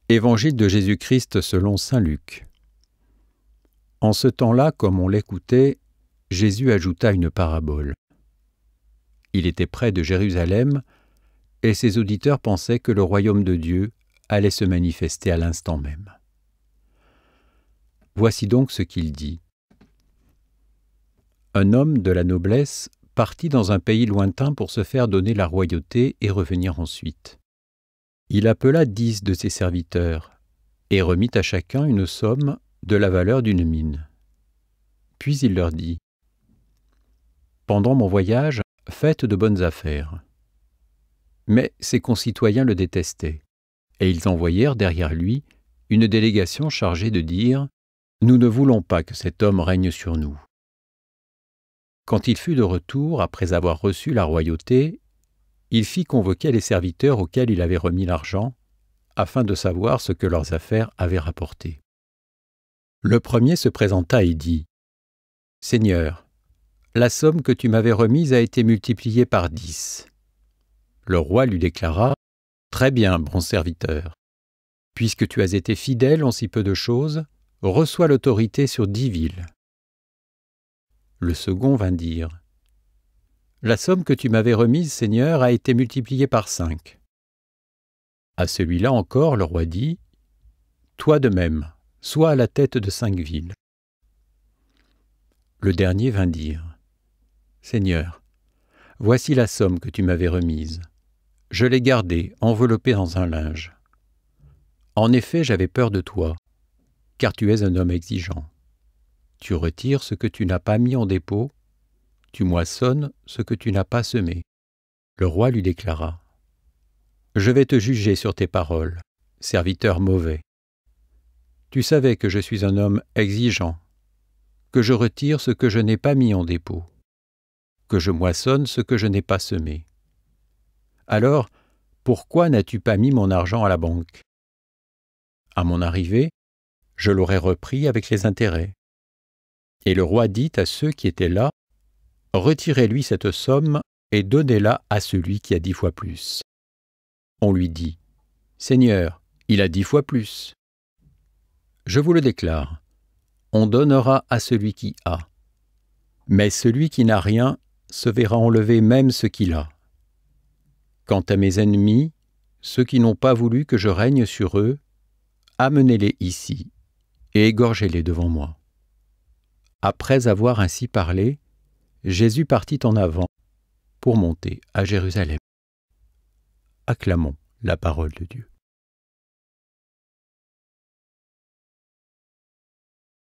Évangile de Jésus-Christ selon saint Luc. En ce temps-là, comme on l'écoutait, Jésus ajouta une parabole. Il était près de Jérusalem, et ses auditeurs pensaient que le royaume de Dieu allait se manifester à l'instant même. Voici donc ce qu'il dit. Un homme de la noblesse partit dans un pays lointain pour se faire donner la royauté et revenir ensuite. Il appela 10 de ses serviteurs et remit à chacun une somme de la valeur d'une mine. Puis il leur dit : « Pendant mon voyage, faites de bonnes affaires. » Mais ses concitoyens le détestaient, et ils envoyèrent derrière lui une délégation chargée de dire : « Nous ne voulons pas que cet homme règne sur nous. » Quand il fut de retour, après avoir reçu la royauté, il fit convoquer les serviteurs auxquels il avait remis l'argent, afin de savoir ce que leurs affaires avaient rapporté. Le premier se présenta et dit : « Seigneur, la somme que tu m'avais remise a été multipliée par 10. » Le roi lui déclara : « Très bien, bon serviteur. Puisque tu as été fidèle en si peu de choses, reçois l'autorité sur 10 villes. » Le second vint dire : « La somme que tu m'avais remise, Seigneur, a été multipliée par 5. » À celui-là encore, le roi dit : « Toi de même, sois à la tête de 5 villes. » Le dernier vint dire : « Seigneur, voici la somme que tu m'avais remise. Je l'ai gardée, enveloppée dans un linge. En effet, j'avais peur de toi, car tu es un homme exigeant. Tu retires ce que tu n'as pas mis en dépôt, tu moissonnes ce que tu n'as pas semé. » Le roi lui déclara : « Je vais te juger sur tes paroles, serviteur mauvais. Tu savais que je suis un homme exigeant, que je retire ce que je n'ai pas mis en dépôt, que je moissonne ce que je n'ai pas semé. Alors, pourquoi n'as-tu pas mis mon argent à la banque ? À mon arrivée, je l'aurais repris avec les intérêts. » Et le roi dit à ceux qui étaient là : « Retirez-lui cette somme et donnez-la à celui qui a 10 fois plus. » On lui dit : « Seigneur, il a 10 fois plus. » Je vous le déclare, on donnera à celui qui a. Mais celui qui n'a rien se verra enlever même ce qu'il a. Quant à mes ennemis, ceux qui n'ont pas voulu que je règne sur eux, amenez-les ici et égorgez-les devant moi. » Après avoir ainsi parlé, Jésus partit en avant pour monter à Jérusalem. Acclamons la parole de Dieu.